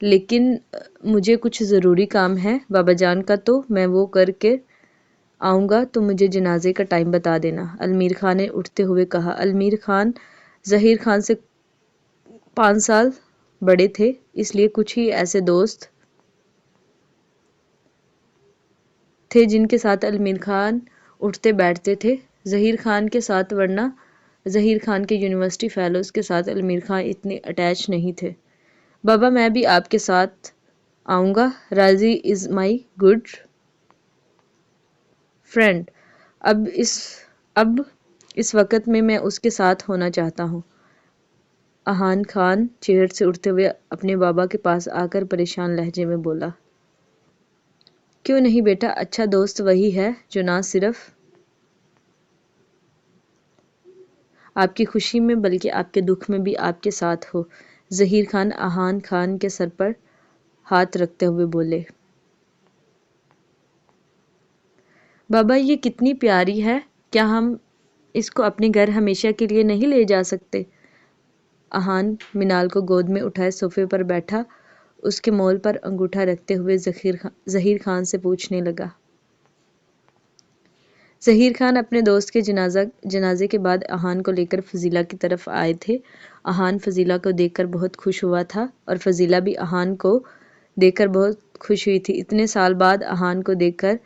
لیکن مجھے کچھ ضروری کام ہے بابا جان کا، تو میں وہ کر کے آؤں گا، تو مجھے جنازے کا ٹائم بتا دینا، المیر خان نے اٹھتے ہوئے کہا۔ المیر خان ظہیر خان سے 5 سال بڑے تھے، اس لیے کچھ ہی ایسے دوست تھے جن کے ساتھ المیر خان اٹھتے بیٹھتے تھے ظہیر خان کے ساتھ، ورنہ ظہیر خان کے یونیورسٹی فیلوز کے ساتھ المیر خان اتنے اٹیچ نہیں تھے۔ بابا میں بھی آپ کے ساتھ آؤں گا، راضی از مائی گڈ فرینڈ، اب اس وقت میں اس کے ساتھ ہونا چاہتا ہوں۔ احان خان چیئر سے اٹھتے ہوئے اپنے بابا کے پاس آ کر پریشان لہجے میں بولا۔ کیوں نہیں بیٹا، اچھا دوست وہی ہے جو نہ صرف آپ کی خوشی میں بلکہ آپ کے دکھ میں بھی آپ کے ساتھ ہو۔ ظہیر خان احان خان کے سر پر ہاتھ رکھتے ہوئے بولے۔ بابا یہ کتنی پیاری ہے، کیا ہم اس کو اپنے گھر ہمیشہ کے لیے نہیں لے جا سکتے؟ احان منال کو گود میں اٹھائے صوفے پر بیٹھا اس کے مول پر انگوٹھا رکھتے ہوئے ظہیر خان سے پوچھنے لگا۔ ظہیر خان اپنے دوست کے جنازے کے بعد احان کو لے کر فضیلہ کی طرف آئے تھے۔ احان فضیلہ کو دیکھ کر بہت خوش ہوا تھا اور فضیلہ بھی احان کو دیکھ کر بہت خوش ہوئی تھی۔ اتنے سال بعد احان کو دیکھ کر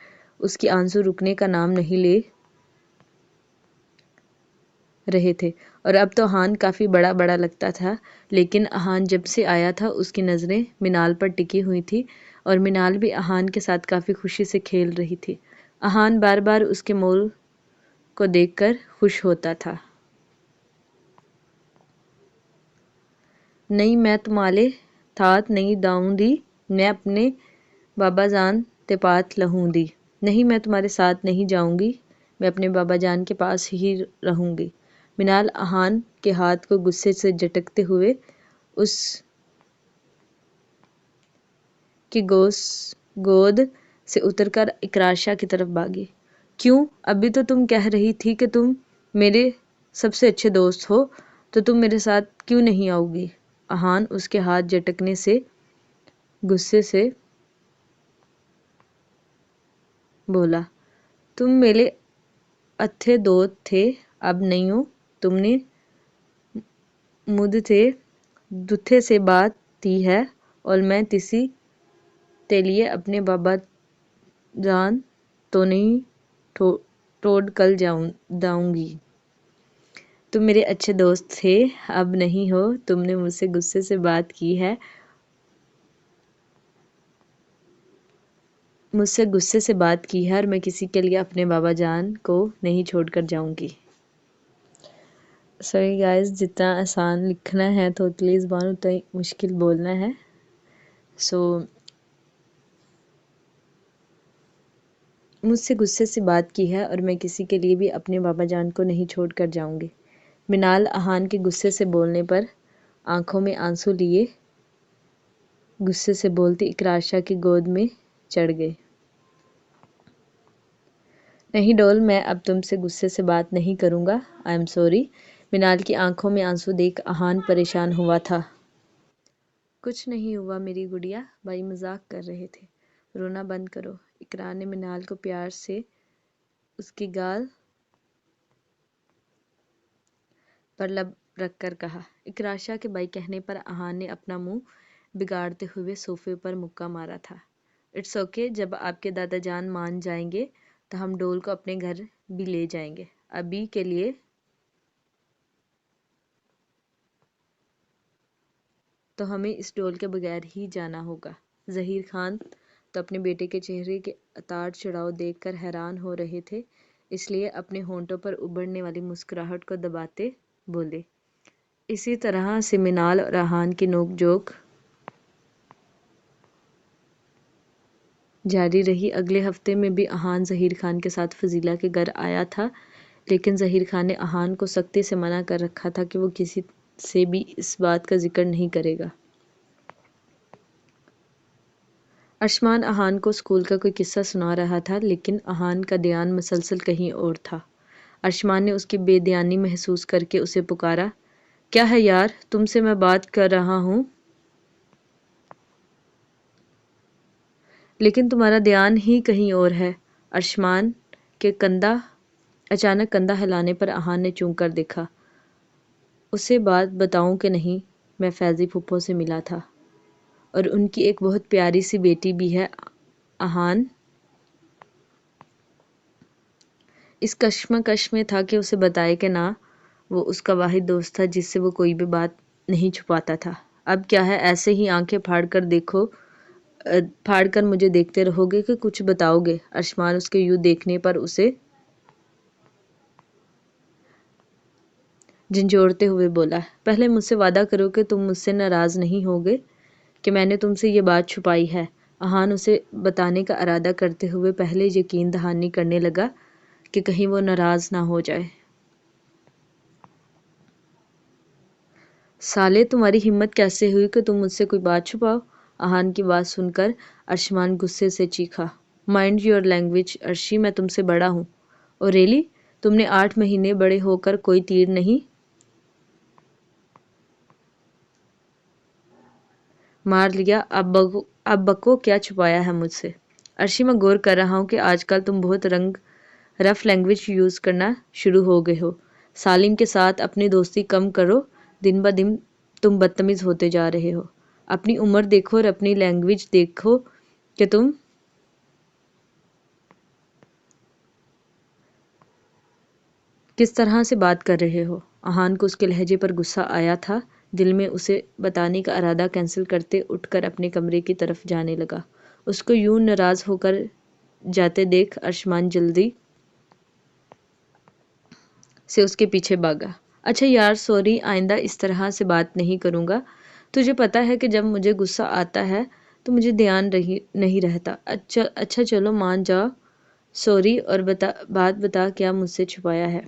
اس کی آنسو رکنے کا نام نہیں لے رہے تھے، اور اب تو احان کافی بڑا بڑا لگتا تھا، لیکن احان جب سے آیا تھا اس کی نظریں منال پر ٹکی ہوئی تھی اور منال بھی احان کے ساتھ کافی خوشی سے کھیل رہی تھی۔ احان بار بار اس کے مول کو دیکھ کر خوش ہوتا تھا۔ نہیں میں تمہالے تھات نہیں داؤں دی، میں اپنے بابا جان تے پات لہوں دی۔ نہیں میں تمہارے ساتھ نہیں جاؤں گی، میں اپنے بابا جان کے پاس ہی رہوں گی۔ منال احان کے ہاتھ کو غصے سے جھٹکتے ہوئے اس کی گود سے اتر کر اقرا کی طرف بھاگی۔ کیوں؟ ابھی تو تم کہہ رہی تھی کہ تم میرے سب سے اچھے دوست ہو، تو تم میرے ساتھ کیوں نہیں آؤ گی؟ احان اس کے ہاتھ جھٹکنے سے غصے سے بولا۔ تم میرے اچھے دوست تھے، اب نہیں ہو۔ تم نے مجھ سے دکھے سے بات کی ہے اور میں تسی تیلیے اپنے بابا جان تو نہیں ٹوڑ کل داؤں گی۔ تم میرے اچھے دوست تھے، اب نہیں ہو۔ تم نے مجھ سے غصے سے بات کی ہے اور میں کسی کے لیے اپنے بابا جان کو نہیں چھوڑ کر جاؤں گی۔ سوری گائز، جتنا آسان لکھنا ہے تو اتلی زبان اتنا ہی مشکل بولنا ہے۔ مجھ سے غصے سے بات کی ہے اور میں کسی کے لیے بھی اپنے بابا جان کو نہیں چھوڑ کر جاؤں گی۔ منال احان کے غصے سے بولنے پر آنکھوں میں آنسو لیے غصے سے بولتی اقرا کی گود میں چڑھ گئے۔ نہیں ڈول، میں اب تم سے غصے سے بات نہیں کروں گا، آئی ایم سوری۔ منال کی آنکھوں میں آنسو دیکھ احان پریشان ہوا تھا۔ کچھ نہیں ہوا میری گڑیا، بھائی مذاق کر رہے تھے، رونا بند کرو۔ اقرا نے منال کو پیار سے اس کی گال پر لب رکھ کر کہا۔ اقرا کے بھائی کہنے پر احان نے اپنا منہ بگاڑتے ہوئے صوفے پر مکہ مارا تھا۔ اٹس اوکے، جب آپ کے دادا جان مان جائیں گے تو ہم ڈول کو اپنے گھر بھی لے جائیں گے، ابھی کے لیے تو ہمیں اس ڈول کے بغیر ہی جانا ہوگا۔ ظہیر خان تو اپنے بیٹے کے چہرے کے اتار چڑھاؤ دیکھ کر حیران ہو رہے تھے، اس لیے اپنے ہونٹوں پر ابھرنے والی مسکراہٹ کو دباتے بولے۔ اسی طرح سے منال اور احان کی نوک جھوک جاری رہی۔ اگلے ہفتے میں بھی احان ظہیر خان کے ساتھ فضیلہ کے گھر آیا تھا، لیکن ظہیر خان نے احان کو سختی سے منع کر رکھا تھا کہ وہ کسی سے بھی اس بات کا ذکر نہیں کرے گا۔ ارشمان احان کو اسکول کا کوئی قصہ سنا رہا تھا، لیکن احان کا دھیان مسلسل کہیں اور تھا۔ ارشمان نے اس کی بے دھیانی محسوس کر کے اسے پکارا۔ کیا ہے یار، تم سے میں بات کر رہا ہوں۔ لیکن تمہارا دھیان ہی کہیں اور ہے۔ ارشمان کے اچانک کندھا ہلانے پر احان نے چونک کر دیکھا۔ اسے بات بتاؤں کہ نہیں، میں فیضی پھپھو سے ملا تھا اور ان کی ایک بہت پیاری سی بیٹی بھی ہے۔ احان اس کشمکش میں تھا کہ اسے بتائے کہ نہ، وہ اس کا واحد دوست تھا جس سے وہ کوئی بھی بات نہیں چھپاتا تھا۔ اب کیا ہے، ایسے ہی آنکھیں پھاڑ کر مجھے دیکھتے رہو گے کہ کچھ بتاؤ گے؟ ارشمان اس کے یوں دیکھنے پر اسے جھنجھوڑتے ہوئے بولا، پہلے مجھ سے وعدہ کرو کہ تم مجھ سے ناراض نہیں ہوگے کہ میں نے تم سے یہ بات چھپائی ہے۔ احان اسے بتانے کا ارادہ کرتے ہوئے پہلے یقین دہانی کرنے لگا کہ کہیں وہ ناراض نہ ہو جائے۔ سالے، تمہاری ہمت کیسے ہوئی کہ تم مجھ سے کوئی بات چھپاؤ؟ احان کی بات سن کر ارشمان غصے سے چیخا، مائنڈ یور لینگویج ارشی، میں تم سے بڑا ہوں۔ اور ریلی، تم نے 8 مہینے بڑے ہو کر کوئی تیر نہیں مار لیا؟ اب بکو، کیا چھپایا ہے مجھ سے؟ ارشی، میں غور کر رہا ہوں کہ آج کل تم بہت رف لینگویج یوز کرنا شروع ہو گئے ہو۔ سالم کے ساتھ اپنی دوستی کم کرو، دن بدن تم بدتمیز ہوتے جا رہے ہو۔ اپنی عمر دیکھو اور اپنی لینگویج دیکھو کہ تم کس طرح سے بات کر رہے ہو۔ احان کو اس کے لہجے پر غصہ آیا تھا۔ دل میں اسے بتانے کا ارادہ کینسل کرتے اٹھ کر اپنے کمرے کی طرف جانے لگا۔ اس کو یوں ناراض ہو کر جاتے دیکھ ارشمان جلدی سے اس کے پیچھے بھاگا۔ اچھا یار، سوری، آئندہ اس طرح سے بات نہیں کروں گا۔ تجھے پتا ہے کہ جب مجھے غصہ آتا ہے تو مجھے دھیان نہیں رہتا۔ اچھا چلو مان جاؤ، سوری، اور بات بتا، کیا مجھ سے چھپایا ہے؟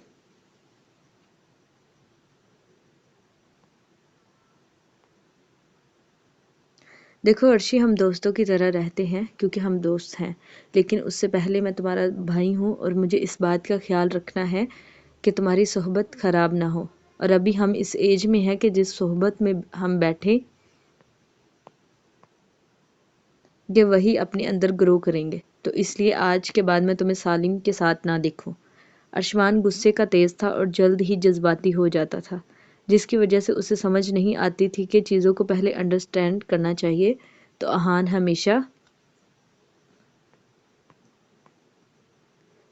دیکھو ارشی، ہم دوستوں کی طرح رہتے ہیں کیونکہ ہم دوست ہیں، لیکن اس سے پہلے میں تمہارا بھائی ہوں اور مجھے اس بات کا خیال رکھنا ہے کہ تمہاری صحبت خراب نہ ہو، اور ابھی ہم اس ایج میں ہیں کہ جس صحبت میں ہم بیٹھیں گے وہی اپنے اندر گرو کریں گے، تو اس لیے آج کے بعد میں تمہیں سالم کے ساتھ نہ دیکھوں۔ ارشمان غصے کا تیز تھا اور جلد ہی جذباتی ہو جاتا تھا، جس کی وجہ سے اسے سمجھ نہیں آتی تھی کہ چیزوں کو پہلے انڈرسٹینڈ کرنا چاہیے۔ تو احان ہمیشہ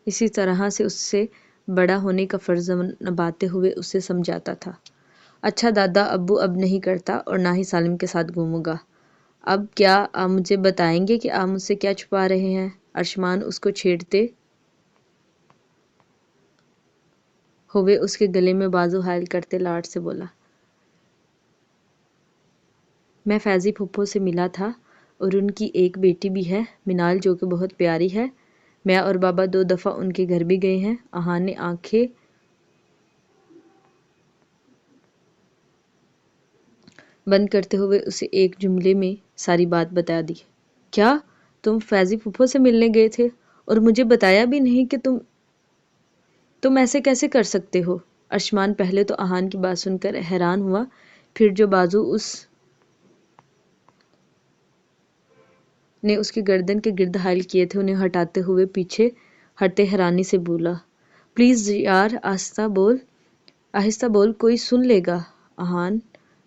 اسی طرح سے اس سے بڑا ہونے کا فرض نبھاتے ہوئے اسے سمجھاتا تھا۔ اچھا دادا ابو، اب نہیں کرتا اور نہ ہی سالم کے ساتھ گھوموں گا۔ اب کیا آپ مجھے بتائیں گے کہ آپ مجھ سے کیا چھپا رہے ہیں؟ ارشمان اس کو چھیڑتے ہوئے اس کے گلے میں بازو حائل کرتے لاڈ سے بولا، میں فیضی پھپھو سے ملا تھا اور ان کی ایک بیٹی بھی ہے، منال، جو کہ بہت پیاری ہے۔ میں اور بابا 2 دفعہ ان کے گھر بھی گئے ہیں۔ احان نے آنکھیں بند کرتے ہوئے اسے ایک جملے میں ساری بات بتا دی۔ کیا تم فیضی پھپھو سے ملنے گئے تھے اور مجھے بتایا بھی نہیں کہ تم ایسے کیسے کر سکتے ہو؟ ارشمان پہلے تو احان کی بات سن کر حیران ہوا، پھر جو بازو اس نے اس کی گردن کے گرد حائل کیے تھے انہیں ہٹاتے ہوئے پیچھے ہٹتے حیرانی سے بولا، پلیز یار، آہستہ بول، کوئی سن لے گا۔ احان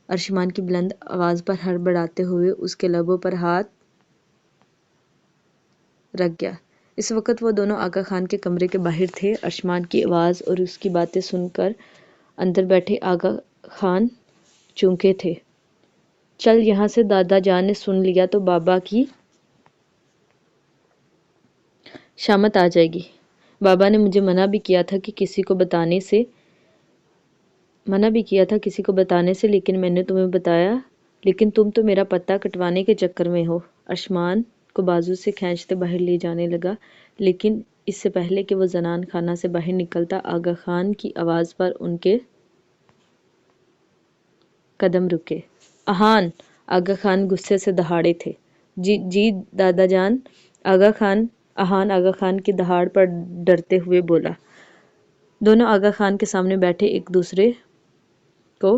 ارشمان کی بلند آواز پر ہڑبڑاتے ہوئے اس کے لبوں پر ہاتھ رکھ گیا۔ اس وقت وہ دونوں آغا خان کے کمرے کے باہر تھے۔ ارشمان کی آواز اور اس کی باتیں سن کر اندر بیٹھے آغا خان چونکے تھے۔ چل یہاں سے، دادا جان نے سن لیا تو بابا کی شامت آ جائے گی۔ بابا نے مجھے منع بھی کیا تھا کسی کو بتانے سے، لیکن میں نے تمہیں بتایا، لیکن تم تو میرا پتہ کٹوانے کے چکر میں ہو۔ ارشمان کو بازو سے کھینچتے باہر لے جانے لگا، لیکن اس سے پہلے کہ وہ زنان خانہ سے باہر نکلتا، آغا خان کی آواز پر ان کے قدم رکے۔ احان! آغا خان غصے سے دہاڑے تھے۔ جی دادا جان۔ احان آغا خان کی دہاڑ پر ڈرتے ہوئے بولا۔ دونوں آغا خان کے سامنے بیٹھے ایک دوسرے کو